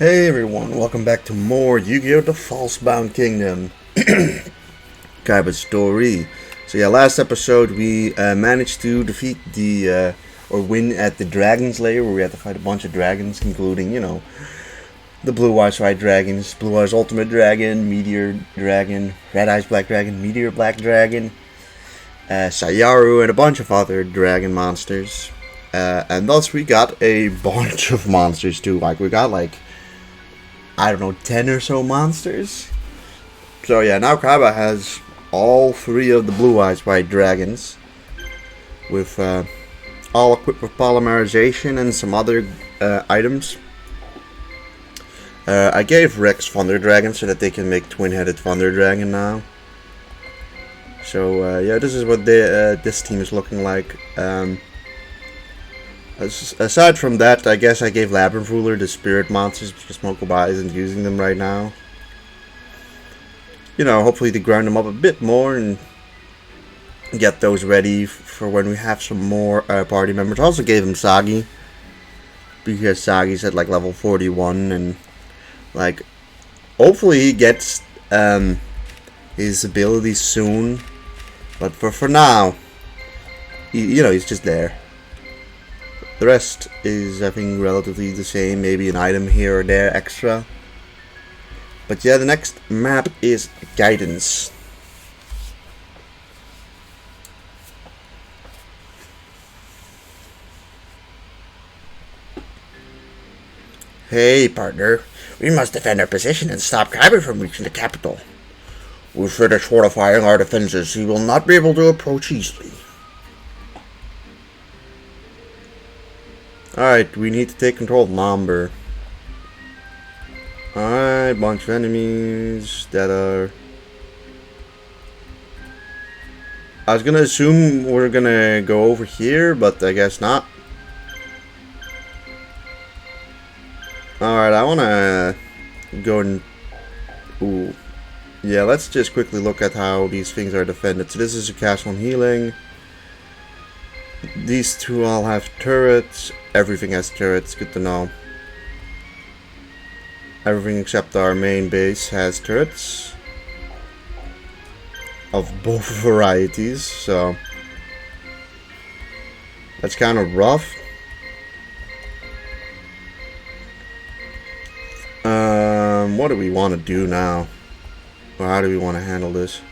Hey everyone, welcome back to more Yu-Gi-Oh! The Falsebound Kingdom Kaiba story. So yeah, last episode we managed to defeat or win at the Dragon's Lair, where we had to fight a bunch of dragons, including, the Blue Eyes White Dragons, Blue Eyes Ultimate Dragon, Meteor Dragon, Red Eyes Black Dragon, Meteor Black Dragon, Sayaru, and a bunch of other dragon monsters. And thus we got a bunch of monsters too. We got I don't know, 10 or so monsters. So yeah, now Kaiba has all 3 of the Blue Eyes White Dragons, with all equipped with polymerization and some other items. I gave Rex Thunder Dragon so that they can make twin-headed Thunder Dragon now. So yeah, this is what this team is looking like. Aside from that, I guess I gave Labyrinth Ruler the spirit monsters because Mokuba isn't using them right now. Hopefully to grind them up a bit more and get those ready for when we have some more party members. I also gave him Sagi because Sagi's at level 41, and hopefully he gets his abilities soon. But for now, he's just there. The rest is, I think, relatively the same. Maybe an item here or there extra. But yeah, the next map is Guidance. Hey, partner. We must defend our position and stop Kaiba from reaching the capital. With further fortifying our defenses, he will not be able to approach easily. Alright, we need to take control of Nomber. Alright, bunch of enemies that are... I was gonna assume we're gonna go over here, but I guess not. Alright, I wanna go and... Ooh. Yeah, let's just quickly look at how these things are defended. So this is a castle on healing. These two all have turrets. Everything has turrets, good to know. Everything except our main base has turrets. Of both varieties, so... that's kind of rough. What do we want to do now? Or how do we want to handle this?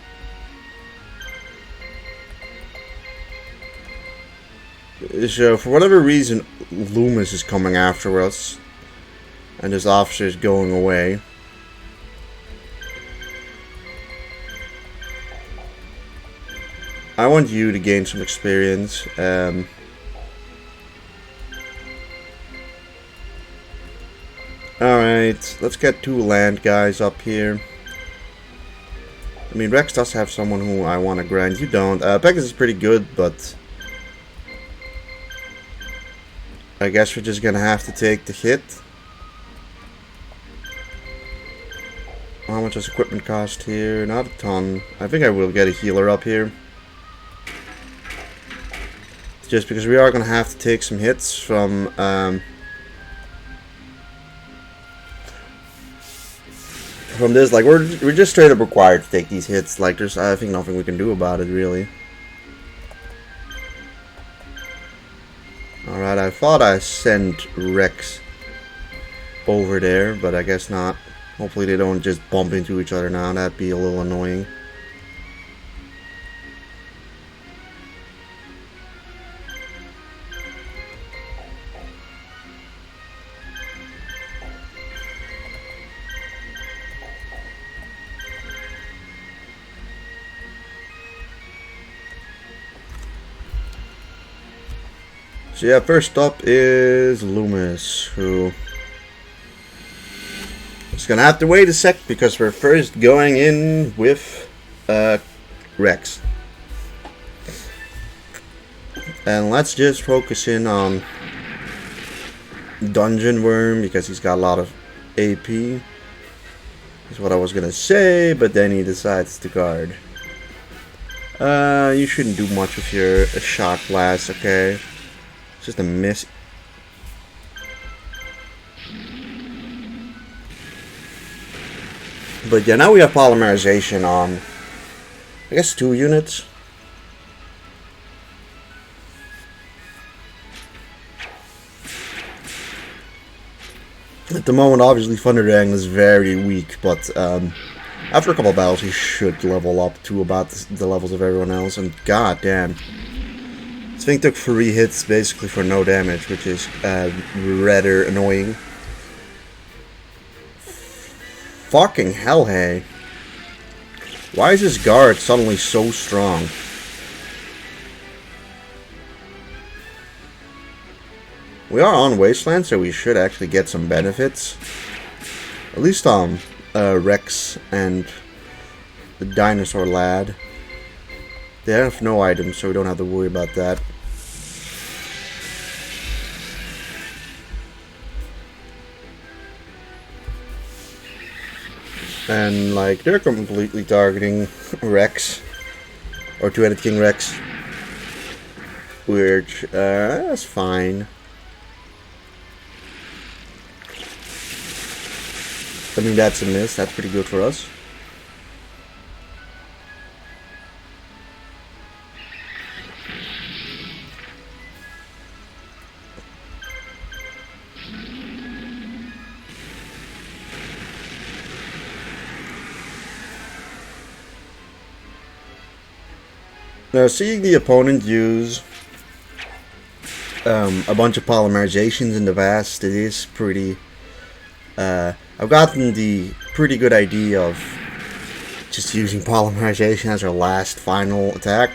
So, for whatever reason, Loomis is coming after us, and his officer is going away. I want you to gain some experience. Alright, let's get 2 land guys up here. I mean, Rex does have someone who I want to grind. You don't. Pegasus is pretty good, but... I guess we're just gonna have to take the hit. How much does equipment cost here? Not a ton. I think I will get a healer up here. Just because we are gonna have to take some hits from this. We're just straight up required to take these hits. There's, I think, nothing we can do about it, really. Alright, I thought I sent Rex over there, but I guess not. Hopefully they don't just bump into each other now. That'd be a little annoying. So yeah, first up is Loomis, who is gonna have to wait a sec because we're first going in with Rex. And let's just focus in on Dungeon Worm because he's got a lot of AP. Is what I was gonna say, but then he decides to guard. You shouldn't do much with your shot blast, okay? Just a miss. But yeah, now we have polymerization on, I guess, 2 units. At the moment, obviously, Thunder Dragon is very weak, but after a couple of battles, he should level up to about the levels of everyone else. And god damn, this thing took 3 hits basically for no damage, which is rather annoying. Fucking hell, hey. Why is this guard suddenly so strong? We are on Wasteland, so we should actually get some benefits. At least on Rex and the dinosaur lad. They have no items, so we don't have to worry about that. And like, they're completely targeting Rex. Or Two-Headed King Rex. Which, that's fine. I mean, that's a miss. That's pretty good for us. Now, seeing the opponent use a bunch of polymerizations in the past, it is pretty... I've gotten the pretty good idea of just using polymerization as our last final attack.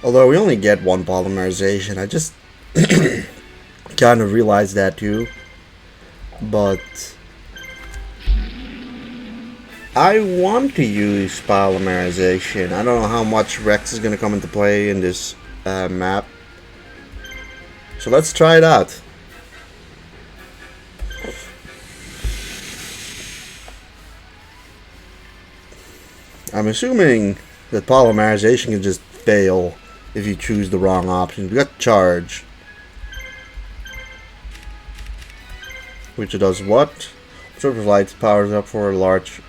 Although we only get 1 polymerization, I just kind of realized that too. But I want to use polymerization. I don't know how much Rex is going to come into play in this map. So let's try it out. I'm assuming that polymerization can just fail if you choose the wrong option. We got charge. Which does what? Absorbs light powers up for a large...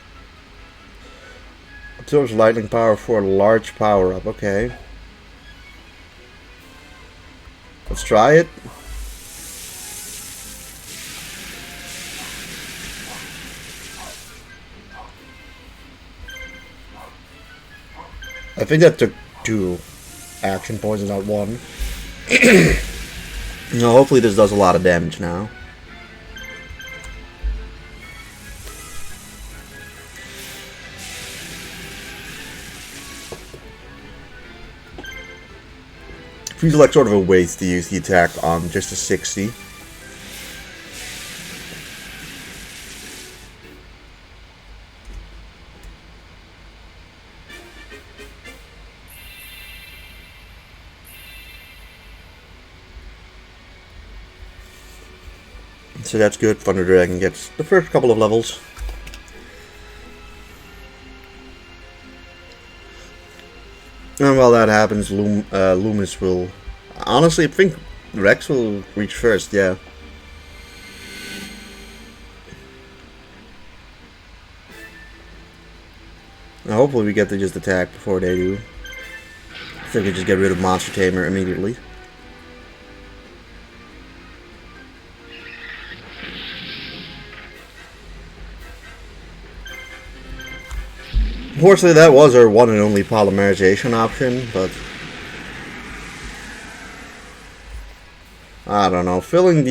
Absorbs lightning power for a large power up. Okay. Let's try it. I think that took 2 action points and not 1. No, hopefully this does a lot of damage now. Feels like sort of a waste to use the attack on just a 60. So that's good. Thunder Dragon gets the first couple of levels. And while that happens, Loomis will... Honestly, I think Rex will reach first, yeah. Now hopefully we get to just attack before they do. So we can just get rid of Monster Tamer immediately. Unfortunately, that was our one and only polymerization option, but I don't know. Filling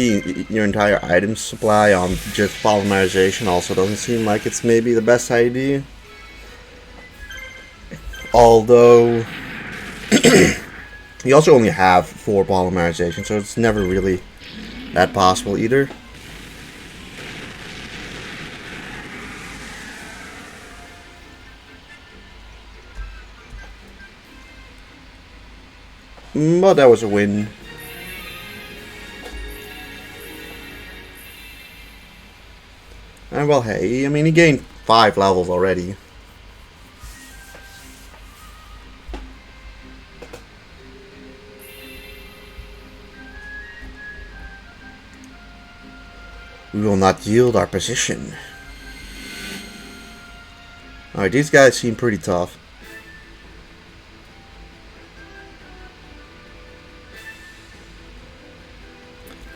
your entire item supply on just polymerization also doesn't seem like it's maybe the best idea. Although you also only have 4 polymerization, so it's never really that possible either. But that was a win. And well, hey, I mean, he gained 5 levels already. We will not yield our position. Alright, these guys seem pretty tough.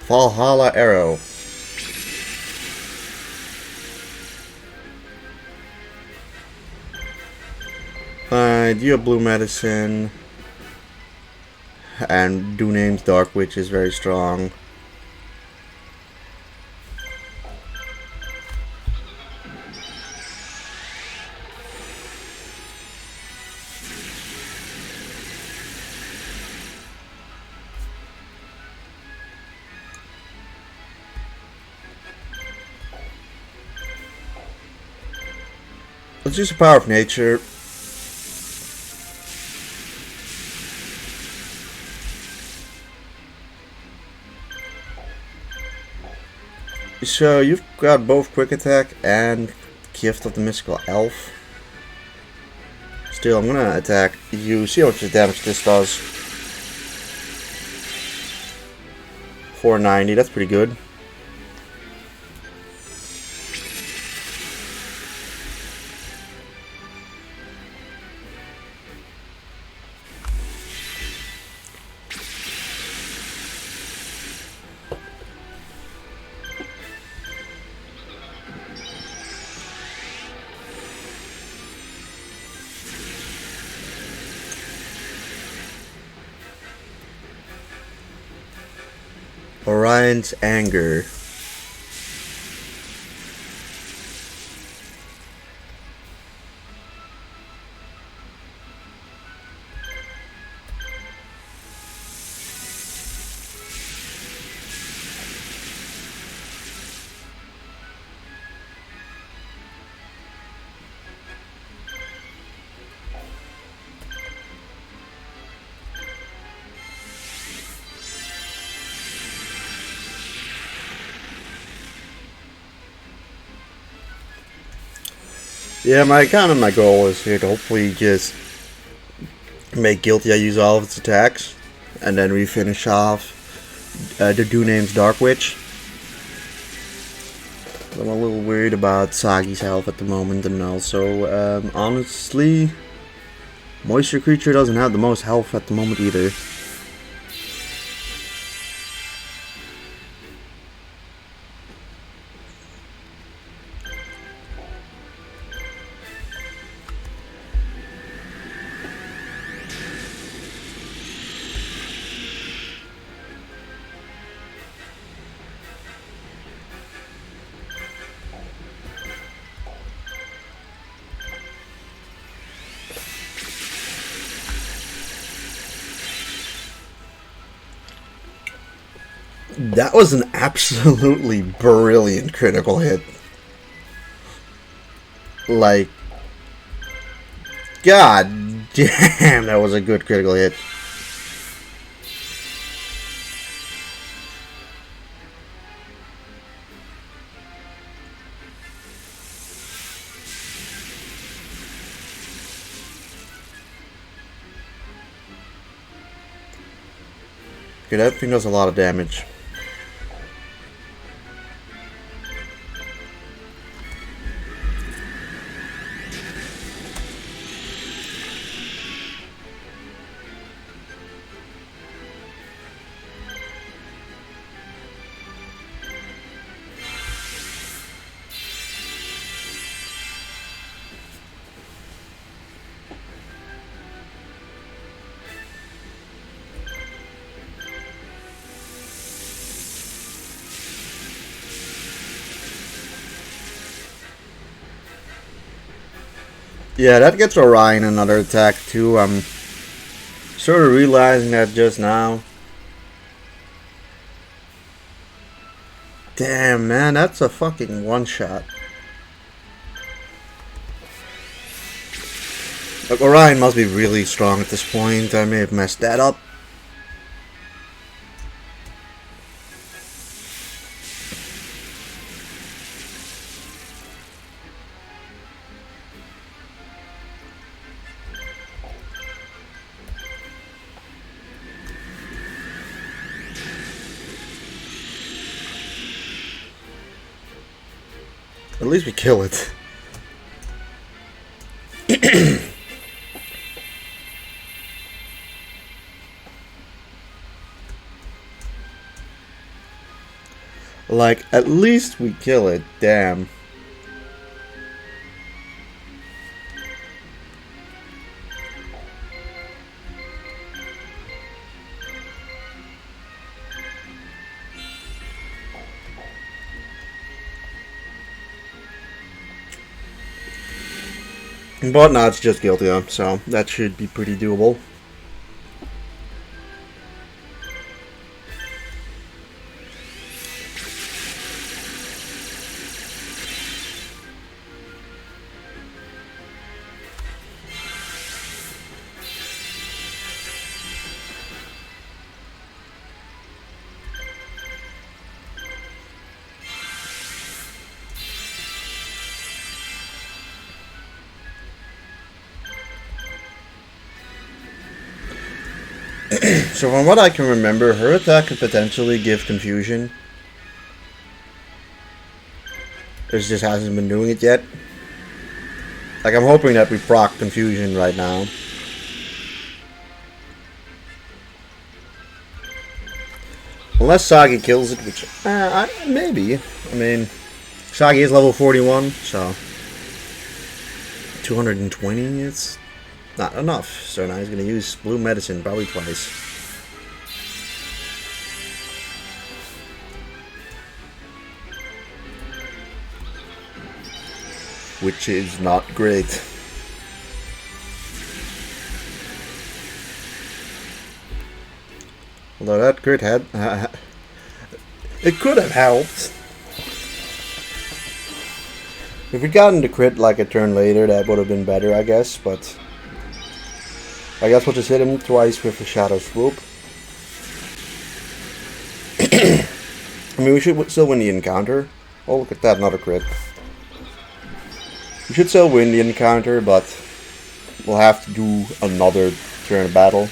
Valhalla Arrow. Alright, you have Blue Medicine. And Duname's Dark Witch is very strong. Let's use the power of nature. So you've got both quick attack and gift of the mystical elf. Still, I'm gonna attack you. See how much damage this does. 490. That's pretty good. Orion's Anger. Yeah, my goal is here to hopefully just make Guilty use all of its attacks, and then we finish off the Duname's Dark Witch. I'm a little worried about Sagi's health at the moment, and also, honestly, Moisture Creature doesn't have the most health at the moment either. That was an absolutely brilliant critical hit. Like, god damn, that was a good critical hit. Okay, that thing does a lot of damage. Yeah, that gets Orion another attack too. I'm sort of realizing that just now. Damn, man, that's a fucking one-shot. Look, Orion must be really strong at this point. I may have messed that up. at least we kill it. Like, at least we kill it. Damn. But no, it's just guilty, so that should be pretty doable. So from what I can remember, her attack could potentially give confusion. It just hasn't been doing it yet. Like, I'm hoping that we proc confusion right now. Unless Sagi kills it, which, maybe. I mean, Sagi is level 41, so 220, it's not enough. So now he's going to use blue medicine probably twice. Which is not great. Although that crit had... it could have helped. If we'd gotten the crit like a turn later, that would have been better, I guess, but... I guess we'll just hit him twice with a Shadow Swoop. I mean, we should still win the encounter. Oh, look at that, another crit. We should still win the encounter, but we'll have to do another turn of battle.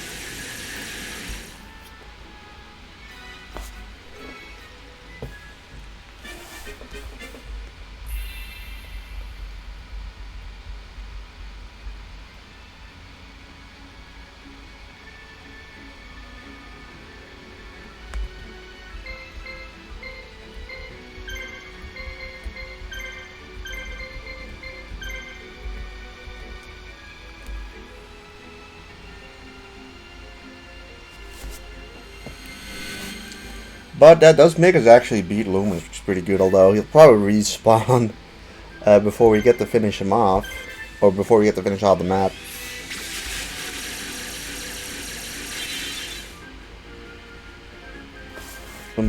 But that does make us actually beat Lumen, which is pretty good, although he'll probably respawn before we get to finish him off. Or before we get to finish off the map.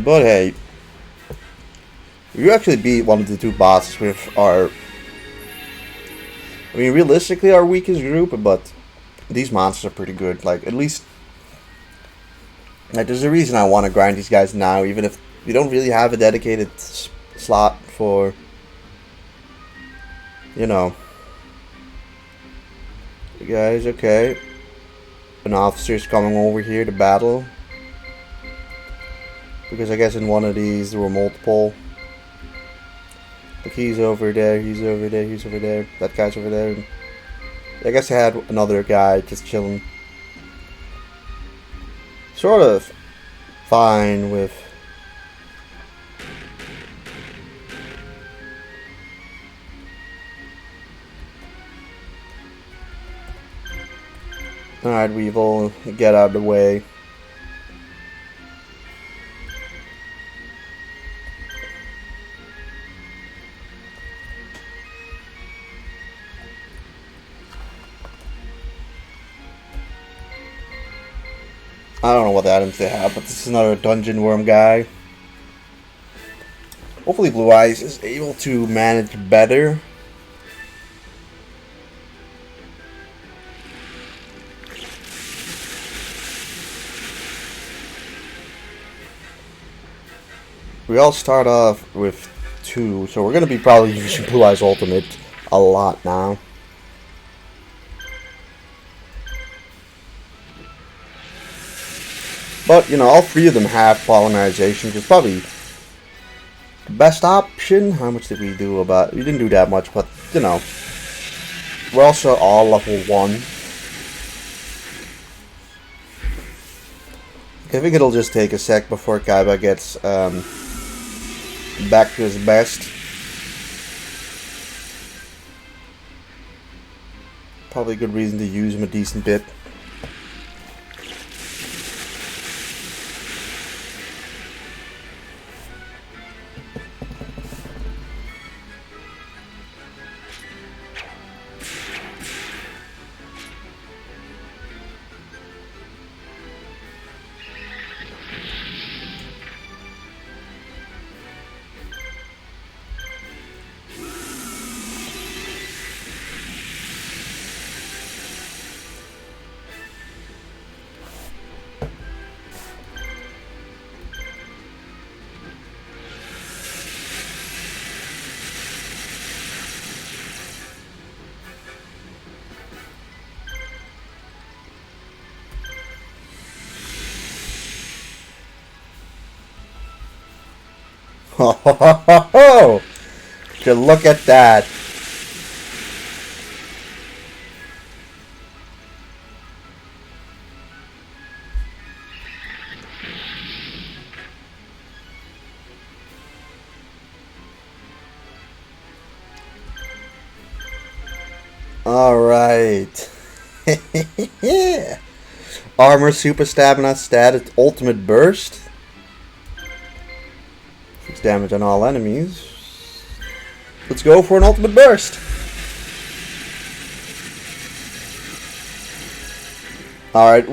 But hey, we actually beat one of the two bosses with our... I mean, realistically our weakest group, but these monsters are pretty good. Like, at least... Like, there's a reason I want to grind these guys now, even if we don't really have a dedicated slot for, you know. You guys, okay. An officer's coming over here to battle. Because I guess in one of these there were multiple. Look, he's over there, he's over there, he's over there. That guy's over there. I guess I had another guy just chilling. Sort of fine with alright, Weevil, get out of the way. I don't know what items they have, but this is another dungeon worm guy. Hopefully Blue Eyes is able to manage better. We all start off with 2, so we're going to be probably using Blue Eyes Ultimate a lot now. But, you know, all 3 of them have polymerization, which is probably best option. How much did we do about? We didn't do that much, but you know, we're also all level 1. I think it'll just take a sec before Kaiba gets back to his best. Probably a good reason to use him a decent bit. Ho ho ho ho ho! Just look at that. Alright. Armor, super stamina, status, ultimate burst. Fixed damage on all enemies. Let's go for an ultimate burst. Alright,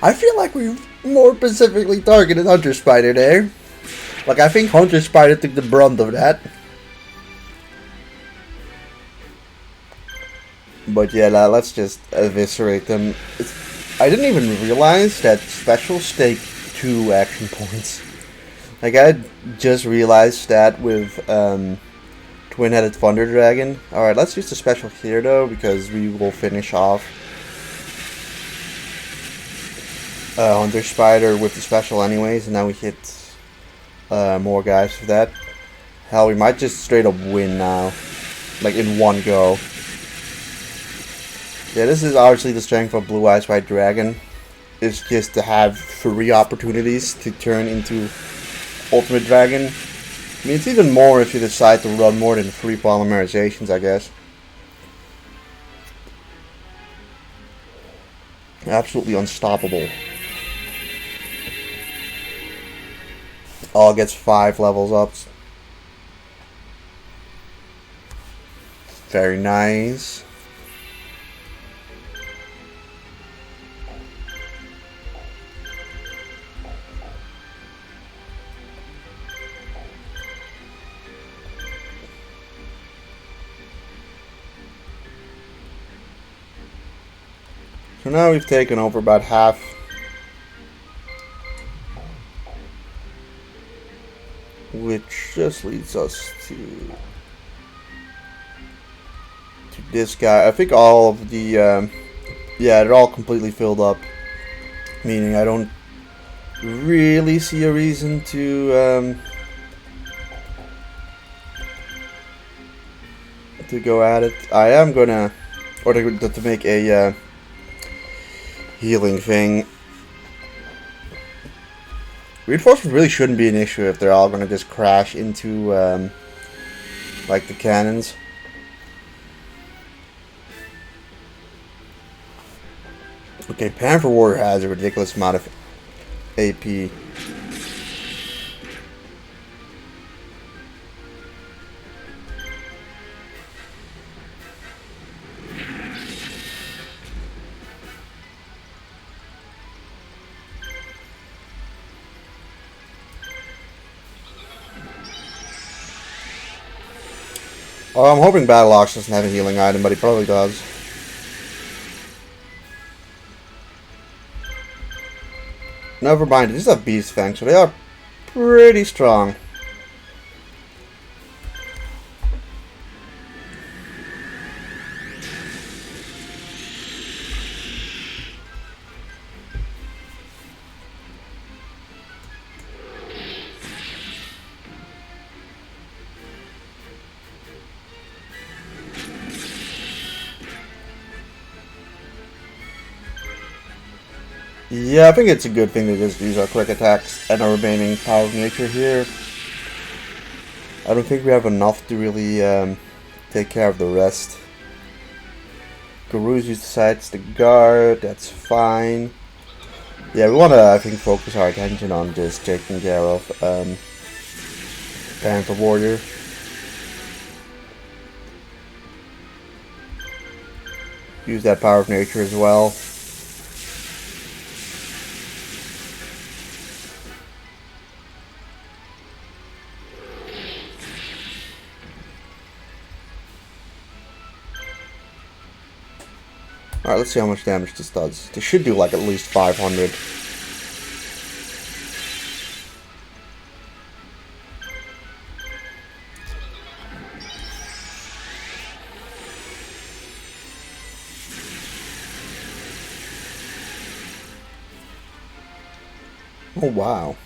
I feel like we more specifically targeted Hunter Spider there. Like, I think Hunter Spider took the brunt of that. But yeah, let's just eviscerate them. I didn't even realize that specials take 2 action points. Like, I just realized that with Twin-Headed Thunder Dragon. Alright, let's use the special here though, because we will finish off Hunter Spider with the special anyways, and now we hit more guys with that. Hell, we might just straight up win now. Like, in one go. Yeah, this is obviously the strength of Blue Eyes White Dragon. It's just to have 3 opportunities to turn into Ultimate Dragon. I mean, it's even more if you decide to run more than 3 polymerizations, I guess. Absolutely unstoppable. All gets 5 levels up. Very nice. So now we've taken over about half. Which just leads us to this guy. I think all of the yeah, they're all completely filled up. Meaning I don't really see a reason to go at it. I am gonna, or to make a healing thing. Reinforcement really shouldn't be an issue if they're all gonna just crash into like the cannons. Okay, Panther Warrior has a ridiculous amount of AP. Oh, I'm hoping Battle Ox doesn't have a healing item, but he probably does. Never mind, these are Beast Fang, so they are pretty strong. Yeah, I think it's a good thing to just use our quick attacks and our remaining power of nature here. I don't think we have enough to really take care of the rest. Garuz decides to guard, that's fine. Yeah, we want to, I think, focus our attention on just taking care of Panther Warrior. Use that power of nature as well. Alright, let's see how much damage this does. This should do like at least 500. Oh wow.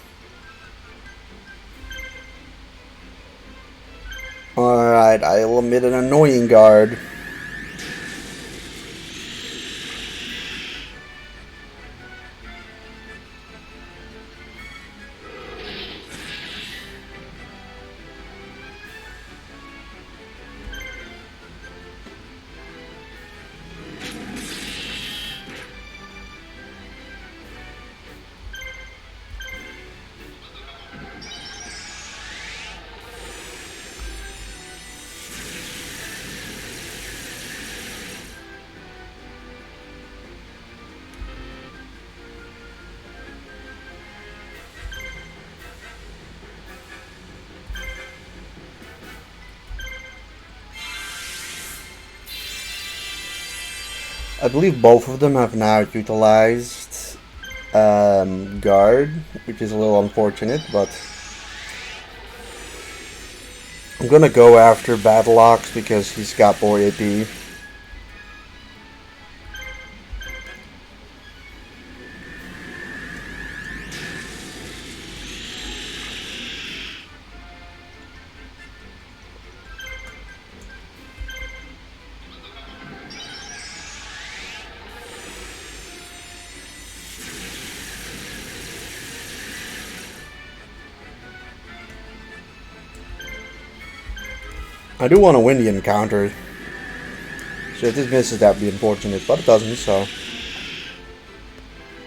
Alright, I'll emit an annoying guard. I believe both of them have now utilized guard, which is a little unfortunate, but I'm gonna go after Battleox because he's got more AP. I do want to win the encounter, so if this misses that would be unfortunate, but it doesn't, so.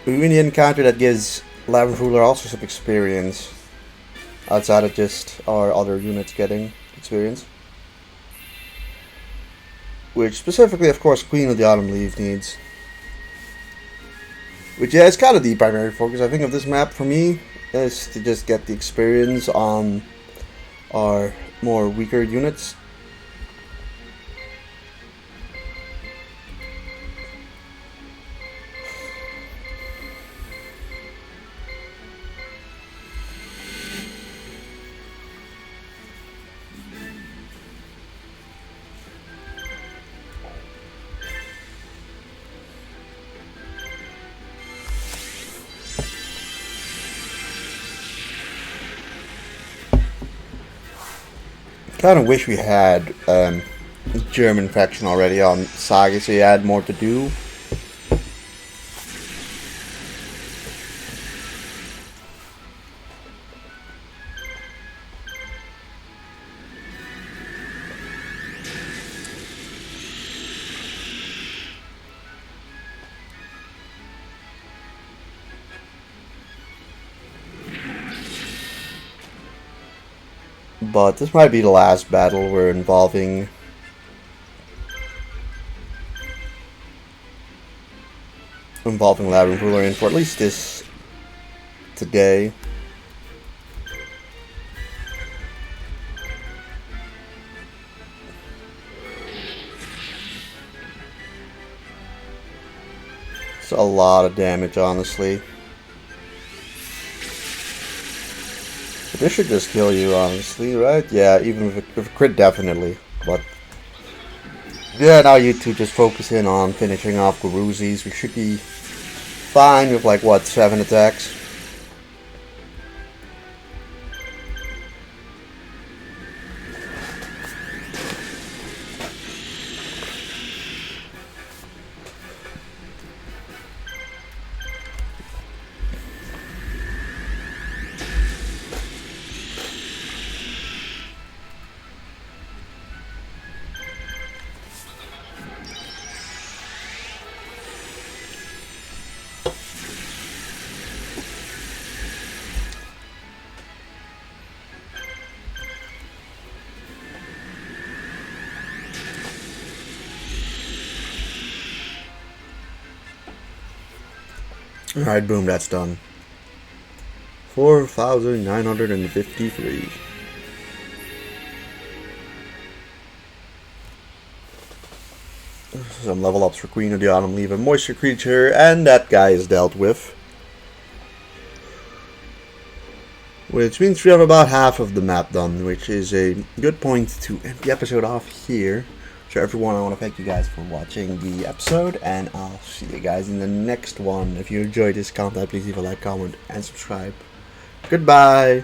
We win the encounter, that gives Labyrinth Ruler also some experience, outside of just our other units getting experience. Which specifically, of course, Queen of the Autumn Leaf needs. Which, yeah, is kind of the primary focus, I think, of this map for me, is to just get the experience on our more weaker units. Kind of wish we had German faction already on Saga, so you had more to do. But this might be the last battle we're involving Labyrinth Ruler in for at least this today. It's a lot of damage, honestly. This should just kill you, honestly, right? Yeah, even if a crit, definitely. But yeah, now you two just focus in on finishing off Garuzis. We should be fine with, like, what, 7 attacks? Alright, boom, that's done. 4,953. Some level ups for Queen of the Autumn, leave a moisture creature, and that guy is dealt with. Which means we have about half of the map done, which is a good point to end the episode off here. So everyone, I want to thank you guys for watching the episode, and I'll see you guys in the next one. If you enjoyed this content, please leave a like, comment, and subscribe. Goodbye!